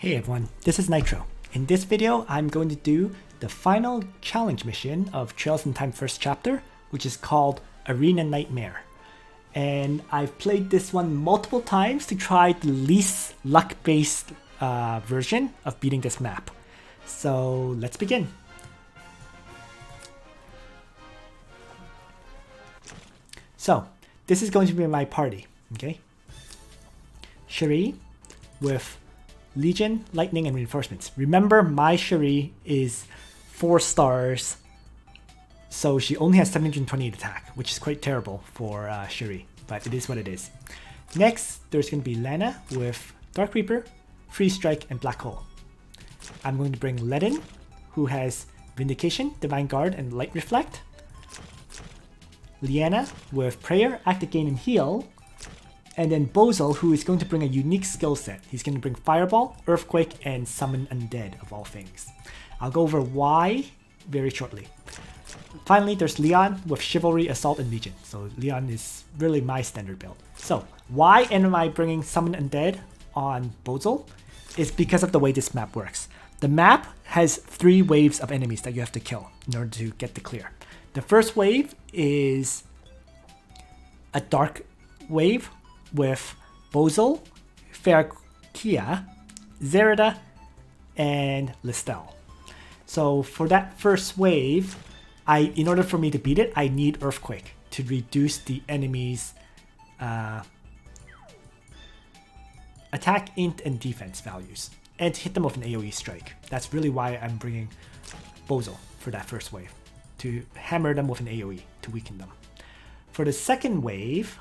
Hey everyone, this is Nitro. In this video, I'm going to do the final challenge mission of Trails in Time first chapter, which is called Arena Nightmare. And I've played this one multiple times to try the least luck-based version of beating this map. So let's begin. So this is going to be my party, okay? Cherie with Legion, Lightning, and Reinforcements. Remember, my Cherie is 4 stars, so she only has 728 attack, which is quite terrible for Cherie, but it is what it is. Next, there's going to be Lana with Dark Reaper, Freeze Strike, and Black Hole. I'm going to bring Ledin, who has Vindication, Divine Guard, and Light Reflect. Liana with Prayer, Active Gain, and Heal. And then Bozel, who is going to bring a unique skill set. He's going to bring Fireball, Earthquake, and Summon Undead, of all things. I'll go over why very shortly. Finally, there's Leon with Chivalry, Assault, and Legion. So Leon is really my standard build. So why am I bringing Summon Undead on Bozel? Is because of the way this map works. The map has 3 waves of enemies that you have to kill in order to get the clear. The first wave is a dark wave with Bozel, Ferrakia, Zerida, and Listel. So for that first wave, in order for me to beat it, I need Earthquake to reduce the enemy's attack, int, and defense values, and to hit them with an AoE strike. That's really why I'm bringing Bozel for that first wave, to hammer them with an AoE to weaken them. For the second wave,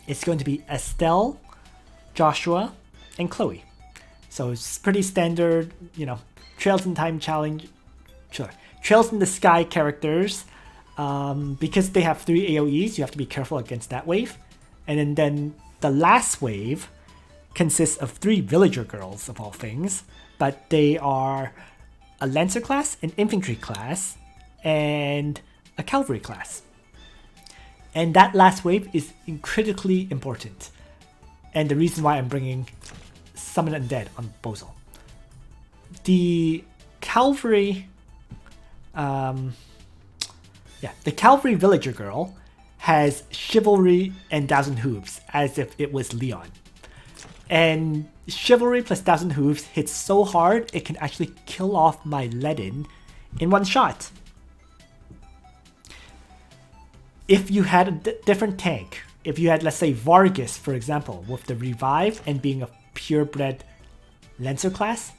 it's going to be Estelle, Joshua, and Chloe. So it's pretty standard, Trails in Time challenge, Trails in the Sky characters. Because they have 3 AoEs, you have to be careful against that wave. And then the last wave consists of 3 villager girls, of all things, but they are a Lancer class, an Infantry class, and a Cavalry class. And that last wave is critically important. And the reason why I'm bringing Summon Undead on Bozel. The Cavalry... the Cavalry Villager Girl has Chivalry and 1000 Hooves, as if it was Leon. And Chivalry plus 1000 Hooves hits so hard, it can actually kill off my Ledin in one shot. If you had a different tank, if you had, let's say, Vargas, for example, with the Revive and being a purebred Lancer class,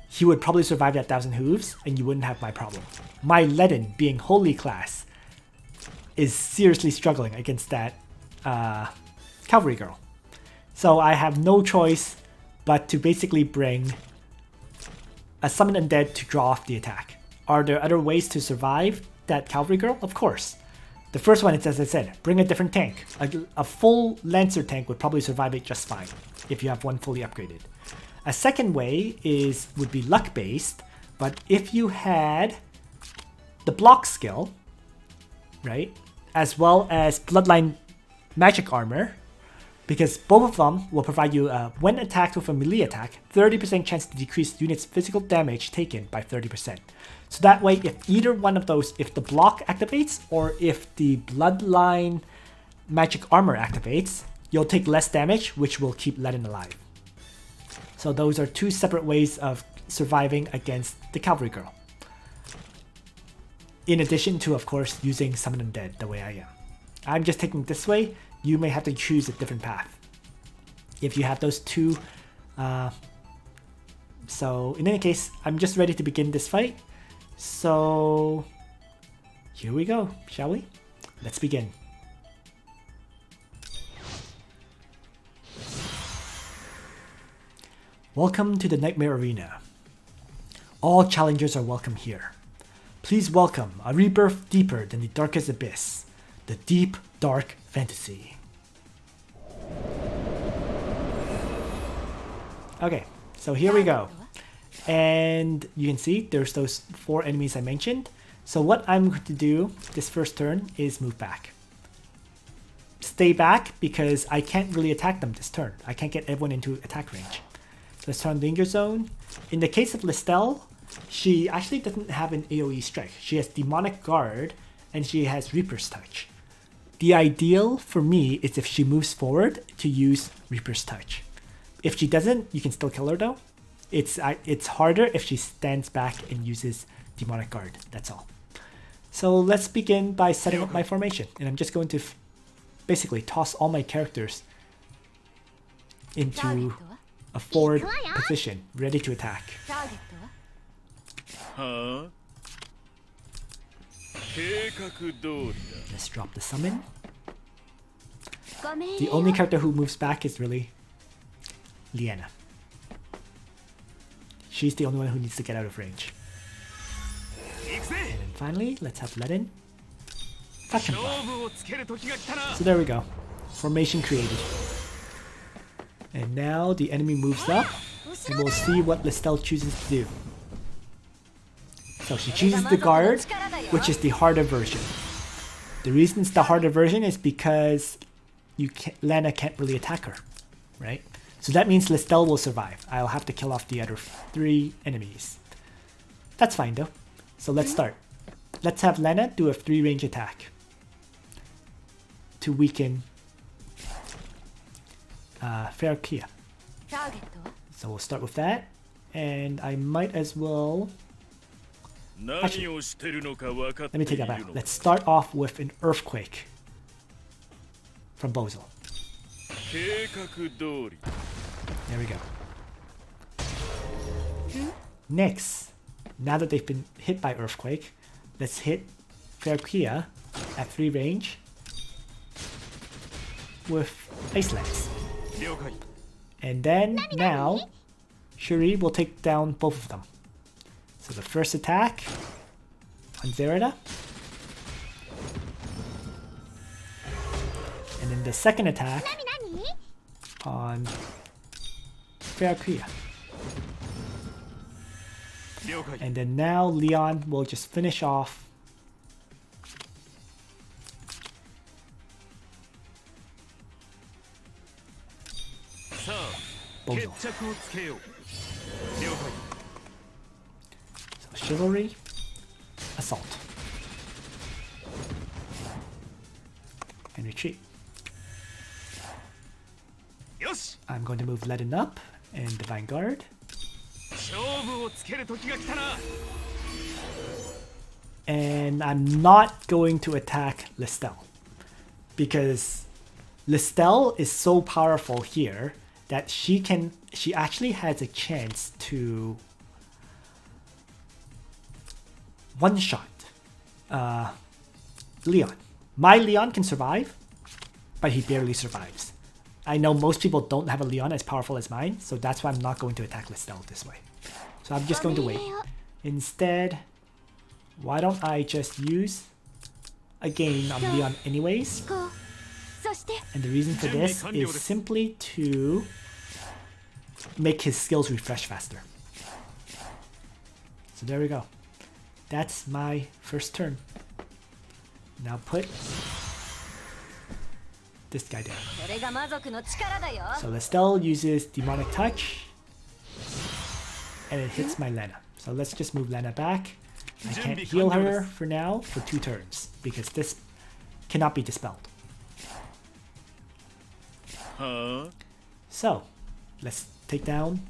he would probably survive that 1000 Hooves and you wouldn't have my problem. My Ledin, being Holy class, is seriously struggling against that Cavalry girl. So I have no choice but to basically bring a Summon Undead to draw off the attack. Are there other ways to survive that Cavalry girl? Of course. The first one is, as I said, bring a different tank. A full Lancer tank would probably survive it just fine if you have one fully upgraded. A second way would be luck based, but if you had the block skill, right, as well as Bloodline magic armor, because both of them will provide you, when attacked with a melee attack, 30% chance to decrease units' physical damage taken by 30%. So that way, if either one of those, if the block activates or if the Bloodline magic armor activates, you'll take less damage, which will keep Ledin alive. So those are 2 separate ways of surviving against the Cavalry girl. In addition to, of course, using Summon Undead the way I am. I'm just taking this way. You may have to choose a different path if you have those 2. So in any case, I'm just ready to begin this fight. So here we go, shall we? Let's begin. Welcome to the Nightmare Arena. All challengers are welcome here. Please welcome a rebirth deeper than the darkest abyss, the deep, dark fantasy. Okay, so here we go. And you can see there's those 4 enemies I mentioned. So what I'm going to do this first turn is move back. Stay back because I can't really attack them this turn. I can't get everyone into attack range. let's turn on Danger Zone. In the case of Listel, she actually doesn't have an AoE strike. She has Demonic Guard and she has Reaper's Touch. The ideal for me is if she moves forward to use Reaper's Touch. If she doesn't, you can still kill her though. It's harder if she stands back and uses Demonic Guard, that's all. So let's begin by setting up my formation. And I'm just going to basically toss all my characters into a forward position, ready to attack. Let's drop the summon. The only character who moves back is really Liana. She's the only one who needs to get out of range. And then finally, let's have Ledin. Faction buff. So there we go. Formation created. And now the enemy moves up, and we'll see what Listel chooses to do. So she chooses the guard, which is the harder version. The reason it's the harder version is because Lana can't really attack her, right? So that means Listel will survive. I'll have to kill off the other 3 enemies. That's fine though. So let's start. Let's have Lana do a 3 range attack to weaken Fairkia. So we'll start with that, and I might as well. Actually, let me take that back. Let's start off with an Earthquake from Bozel. There we go. Next, now that they've been hit by Earthquake, let's hit Fairkia at 3 range with Ice Lance. And then now, Shuri will take down both of them. So the first attack on Zerida. And then the second attack on Fairkia. And then now Leon will just finish off Bozo. So Chivalry, Assault, and Retreat. I'm going to move Ledin up and Divine Guard. And I'm not going to attack Listel because Listel is so powerful here that she actually has a chance to one-shot Leon. My Leon can survive, but he barely survives. I know most people don't have a Leon as powerful as mine, so that's why I'm not going to attack Listel this way. So I'm just going to wait. Instead, why don't I just use a gain on Leon anyways? And the reason for this is simply to make his skills refresh faster. So there we go. That's my first turn. Now put this guy down. So Listel uses Demonic Touch, and it hits my Lena. So let's just move Lena back. I can't heal her for now for 2 turns because this cannot be dispelled. So let's take down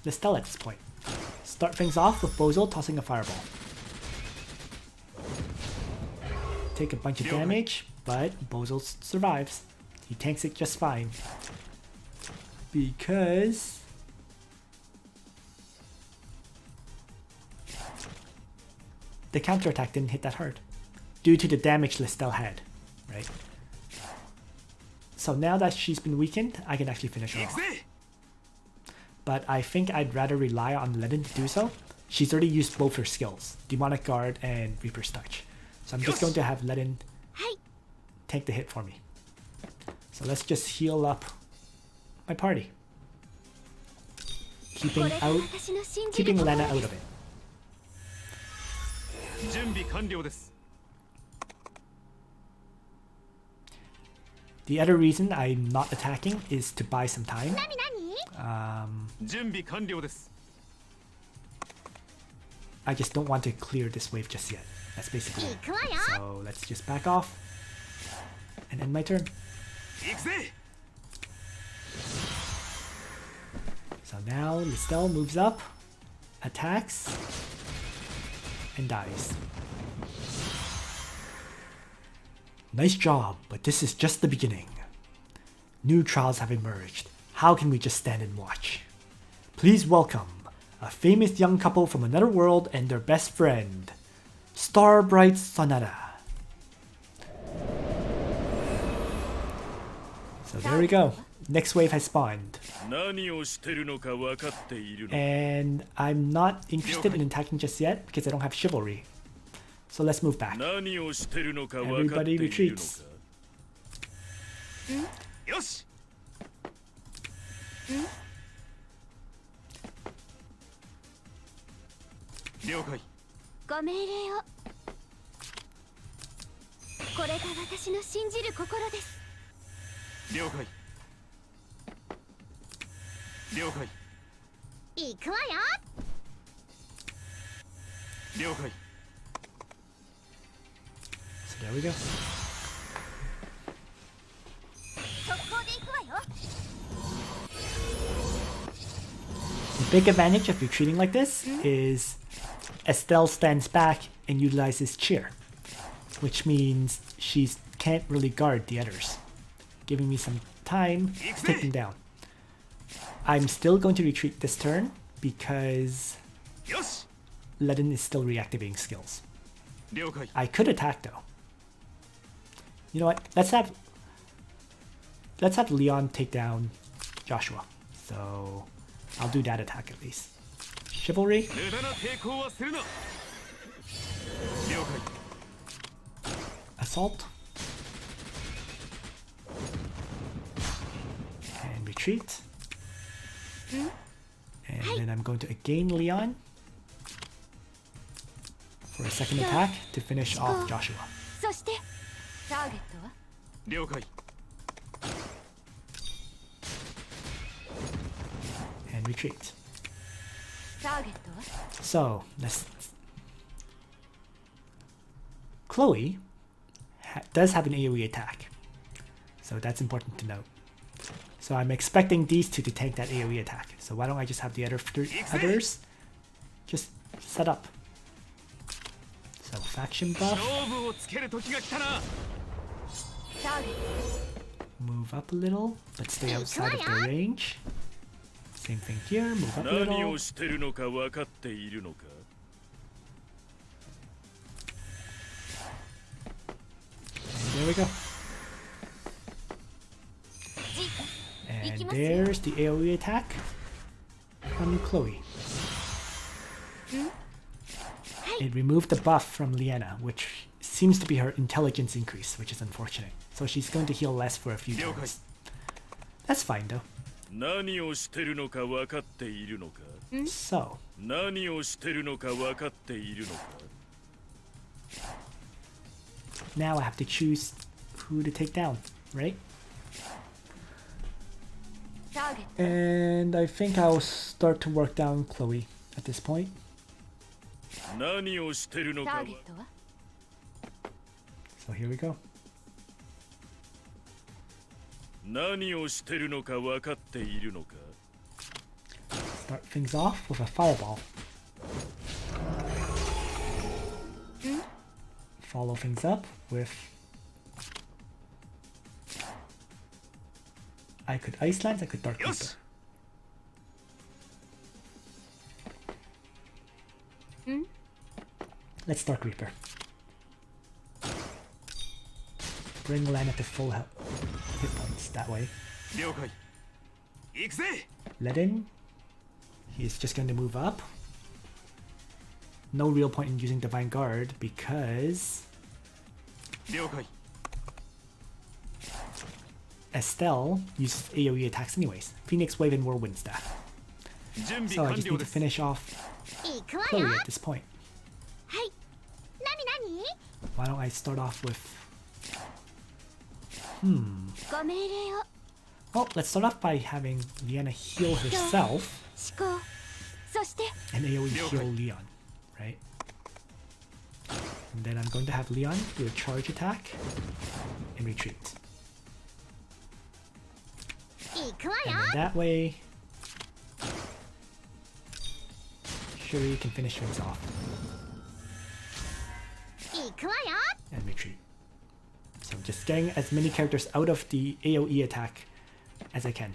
Listel at this point. Start things off with Bozo tossing a fireball. Take a bunch of damage, but Bozo survives. He tanks it just fine. Because the counterattack didn't hit that hard. Due to the damage Listel had, right? So now that she's been weakened, I can actually finish her off. But I think I'd rather rely on Ledin to do so. She's already used both her skills, Demonic Guard and Reaper's Touch. So I'm just going to have Ledin take the hit for me. So let's just heal up my party. Keeping Lena out of it. The other reason I'm not attacking is to buy some time. 準備完了です I just don't want to clear this wave just yet. That's basically it. So let's just back off and end my turn. 行くぜ So now Listel moves up, attacks, and dies. Nice job, but this is just the beginning. New trials have emerged. How can we just stand and watch? Please welcome a famous young couple from another world and their best friend, Starbright Sonata. So there we go. Next wave has spawned. 何をしてるのか分かっているの And I'm not interested in attacking just yet because I don't have chivalry. So let's move back. 何をしてるのか分かってい Everybody るの retreats. かよし 了解 ご命令をこれが私の信じる心です了解了解行くわよ了解 So there we go. 速攻で行くわよ The big advantage of retreating like this is Estelle stands back and utilizes cheer, which means she can't really guard the others, giving me some time to take them down. I'm still going to retreat this turn because よし Ledin is still reactivating skills. 了解 I could attack though. You know what? Let's have Leon take down Joshua. So I'll do that attack at least. Chivalry. 無駄な抵抗はするな了解 Assault. And retreat. And then I'm going to again Leon for a second attack to finish off Joshua. そしてターゲットは了解 And retreat. ターゲットは So, Chloe does have an AoE attack. So that's important to note. So I'm expecting these two to tank that AoE attack. So why don't I just have the others just set up. So faction buff, 勝負をつける時が来たな ターゲッ move up a little, but stay outside of their range. Same thing here, move up a 何 little. をしてるのか分かっているのか And there we go. And there's the AoE attack from Chloe. It removed the buff from Liana, which seems to be her intelligence increase, which is unfortunate. So she's going to heal less for a few turns. That's fine though. 何をしてるのか分かっているのか So, 何をしてるのか分かっているのか now I have to choose who to take down, right? トターゲット And I think I'll start to work down Chloe at this point. 何をしてるのタかーゲットは So here we go. 何をしてるのか分かっているのか Start things off with a fireball. Follow things up with... I could Ice Lance, I could Dark Reaper. よし Let's Dark Reaper. Bring Lana to full hit points that way. 了解行くぜ Let in. He's just going to move up. No real point in using Divine Guard because 了解 Estelle uses AoE attacks anyways. Phoenix Wave and Whirlwind Staff. 準備 So I 完 just 了 need で to す finish off 行くわ Chloe よ at this point. はい何何 Why don't I start off with... ご命令を Well, let's start off by having Liana heal herself 思考そして and AoE heal Leon, right? And then I'm going to have Leon do a charge attack and retreat. 行くわ And よ then that way, Shuri can finish things off 行くわよ and retreat. So I'm just getting as many characters out of the AoE attack as I can.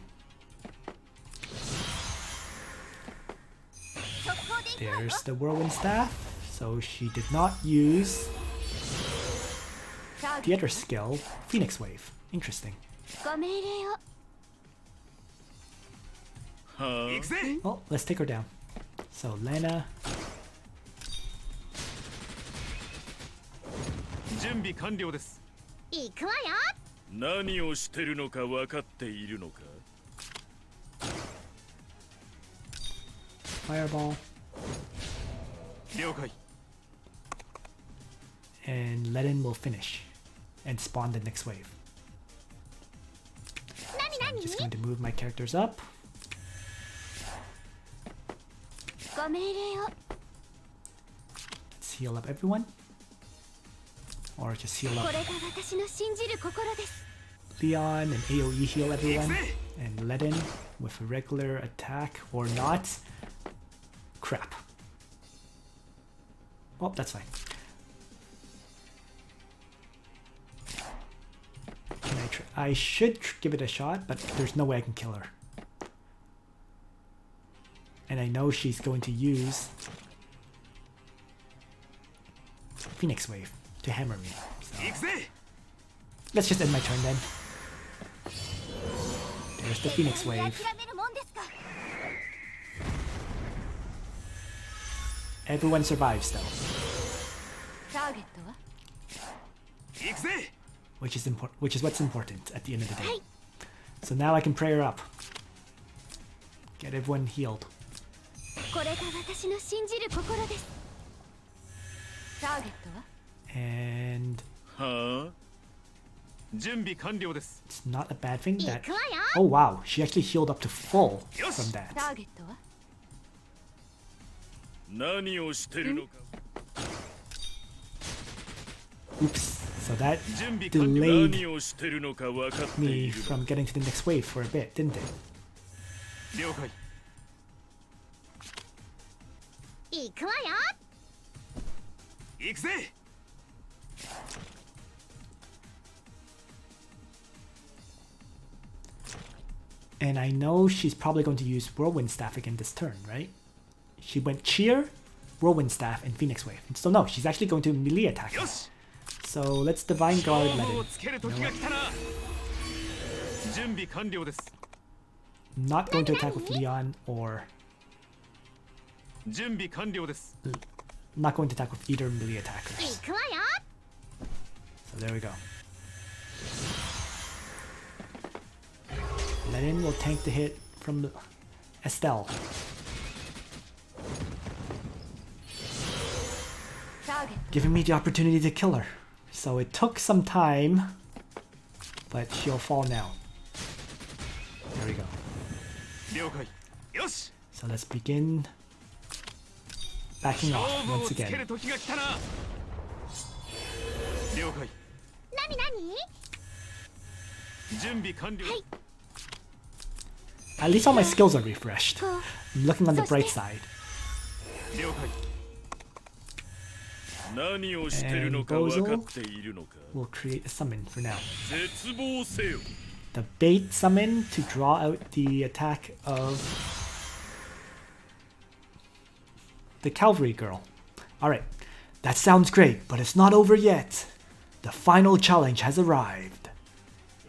速攻で行くわよ There's the Whirlwind Staff. So she did not use ター the ゲ other skill, Phoenix Wave. Interesting. ットご命令をは行くぜ Well, let's take her down. So Lana, 準備完了です。行くわよ何をしてるのか分かっているのか Fireball, 了解。 and Ledin will finish and spawn the next wave. 何 I'm 何 just going to move my characters up. ご命令を Let's heal up everyone. Or just heal こ up れが私の信じる心です Leon and AoE heal everyone. And Ledin with a regular attack or not. Crap. Oh, that's fine. Can I try? I should give it a shot, but there's no way I can kill her. And I know she's going to use Phoenix Wave to hammer me. So 行くぜ let's just end my turn then. There's the Phoenix 諦 Wave. めるもんですか Everyone survives though, ターゲットは行くぜ which is what's important at the end of the day. はい So now I can pray her up. Get everyone healed. これが私の信じる心ですターゲットは And は準備完了です。 it's not a bad thing 行 that... くわよ Oh wow, she actually healed up to full Yes. from タ that. ーゲットは何をしてるのか Oops. So that 準備完了。 delayed 何をしてるのか分かってい me る from getting to the next wave for a bit, didn't it? 了解。行くわよ行くぜ And I know she's probably going to use Whirlwind Staff again this turn, right? She went Cheer, Whirlwind Staff, and Phoenix Wave. So no, she's actually going to melee attack. よし So let's Divine Guard 勝 let 負を in. つける時が来たな。準備完了です。 Not going to attack with Leon or 準備完了です。 not going to attack with either melee attackers. 行くわよ So there we go. Lenin will tank the hit from Estelle. ターゲッ Giving me the opportunity to kill her. So it took some time, but she'll fall now. There we go. 了解。よし So let's begin backing 勝 off 負を once つける again. 時が来たな。了解。何何準備完了。 At least all my skills are refreshed. こう I'm looking on the bright side. 了解。何をしてるのか分かっているのか We'll create a summon for now. 絶望せよ The bait summon to draw out the attack of the cavalry girl. Alright, that sounds great, but it's not over yet. The final challenge has arrived.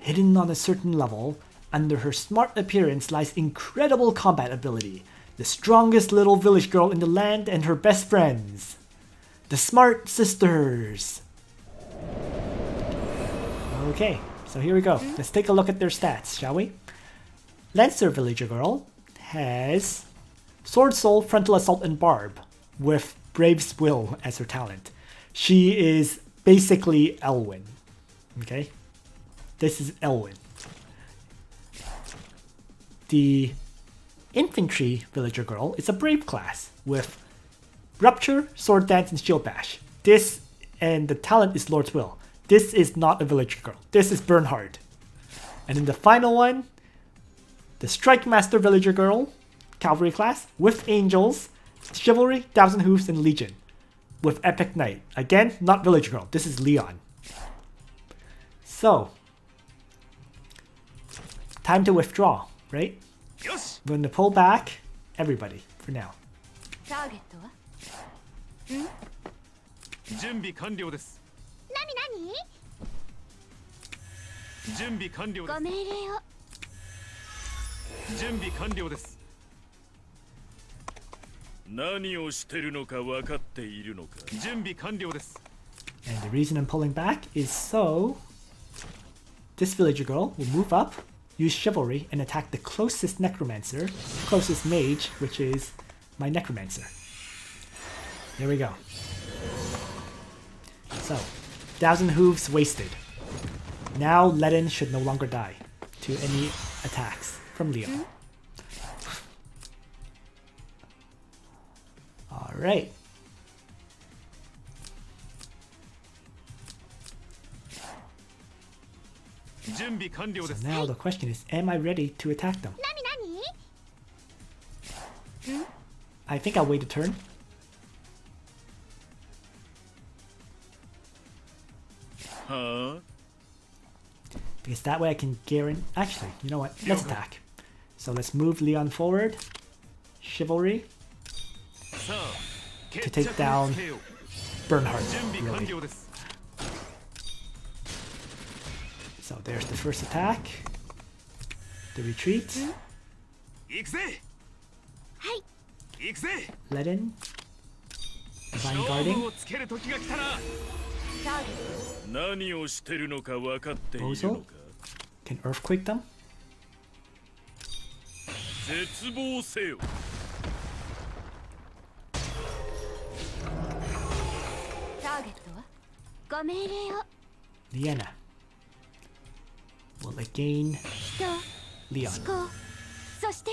Hidden on a certain level, under her smart appearance lies incredible combat ability. The strongest little village girl in the land and her best friends. The Smart Sisters. Okay, so here we go. Let's take a look at their stats, shall we? Lancer Villager Girl has Sword Soul, Frontal Assault, and Barb, with Brave's Will as her talent. She is basically Elwyn. Okay? This is Elwyn. the infantry villager girl is a brave class with Rupture, Sword Dance, and Shield Bash. This, and the talent is Lord's Will. This is not a villager girl. This is Bernhard. And then the final one, the Strike Master villager girl, cavalry class, with Angels, Chivalry, Thousand Hooves, and Legion. With Epic Knight. Again, not villager girl. This is Leon. So, time to withdraw, right? Yes. I'm going to pull back everybody for now. ターゲットは準備完了です。何準備完了です。ご命令を準備完了です。何をしてるのか分かっているのか。準備完了です。 And the reason I'm pulling back is so this villager girl will move up, use Chivalry, and attack the closest Necromancer, closest Mage, which is my Necromancer. There we go. So, 1,000 Hooves wasted. Now Ledin should no longer die to any attacks from Leo. Alright.準備完了 So です。 now the question is, am I ready to attack them? 何 I think I'll wait a turn. Huh? Because that way I can guarantee... Actually, you know what? Let's attack. So let's move Leon forward. Chivalry さあ、 to 決 take 着を down つけよう。 Bernhard. 準備完 Really. 了です。 So there's the first attack. The retreat. 行くぜ。はい行くぜ。 Ledin. Divine 勝負 Guarding. をつける時が来たな。ターゲット何をしてるのか分かっているのか。 Can Earthquake them. 絶望せよ。ターゲットはご命令を Liena will again 人 Leon. 思考そして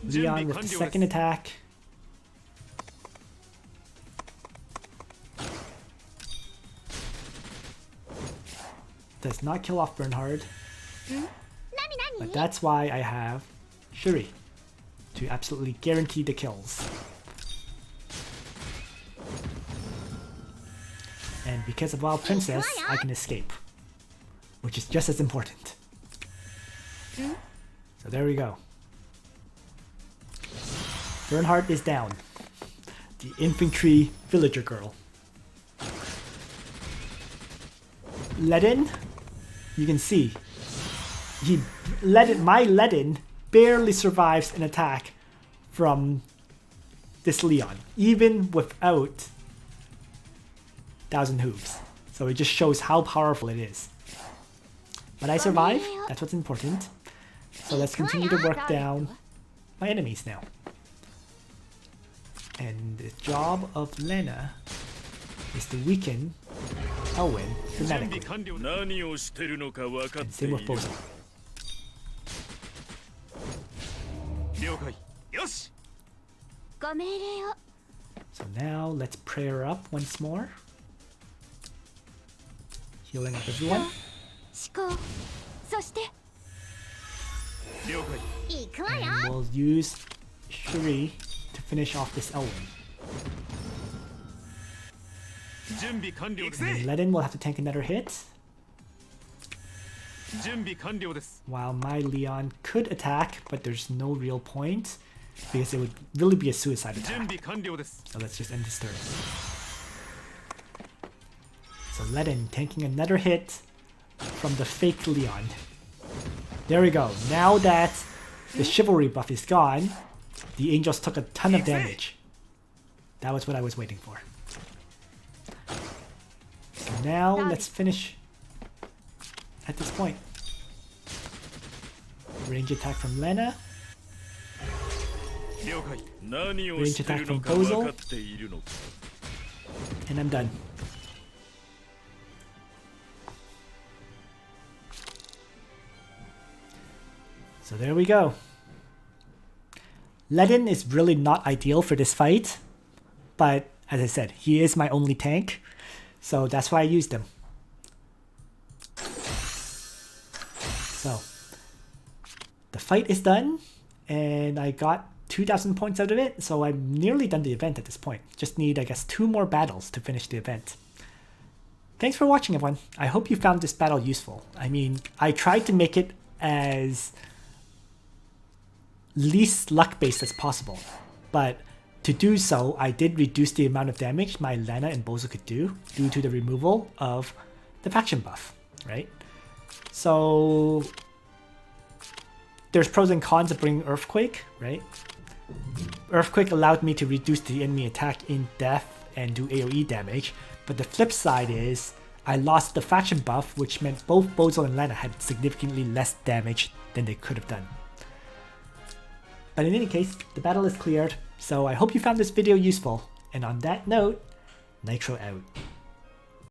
Leon with the second attack. Does not kill off Bernhard, 何 but that's why I have Shuri to absolutely guarantee the kills. And because of Wild Princess, I can escape, which is just as important. So there we go. Bernhard is down. The infantry villager girl. Ledin, you can see, my Ledin barely survives an attack from this Leon, even without 1,000 Hooves. So it just shows how powerful it is. But I survive, that's what's important. So let's continue to work down my enemies now. And the job of Lena is to weaken Elwyn 準備 dramatically. 完了です。何をしてるのか分かっ And てい same る with Bozo. 了解。よし。ご命令を So now let's pray her up once more. Healing up 人 everyone. 思考そして了解。行くわよ And we'll use Shuri to finish off this Elwyn. 準備完了です。 And Ledin will have to tank another hit, 準備完了です。 while my Leon could attack, but there's no real point because it would really be a suicide 準 attack. 備完了です。 So let's just end this turn. So Ledin tanking another hit from the fake Leon. There we go. Now that the chivalry buff is gone, the angels took a ton of damage. That was what I was waiting for. So now let's finish at this point. Range attack from Lena. 了解。何をしてるのか分かっているのか。 And I'm done. So there we go. Ledin is really not ideal for this fight, but as I said, he is my only tank, so that's why I used him. So the fight is done, and I got 2,000 points out of it, so I'm nearly done the event at this point. Just need, I guess, 2 more battles to finish the event. Thanks for watching, everyone. I hope you found this battle useful. I mean, I tried to make it as least luck-based as possible, but to do so, I did reduce the amount of damage my Lana and Bozo could do due to the removal of the faction buff, right? So there's pros and cons of bringing Earthquake, right? Earthquake allowed me to reduce the enemy attack in depth and do AoE damage, but the flip side is I lost the faction buff, which meant both Bozo and Lana had significantly less damage than they could have done. But in any case, the battle is cleared, so I hope you found this video useful, and on that note, Nitro out.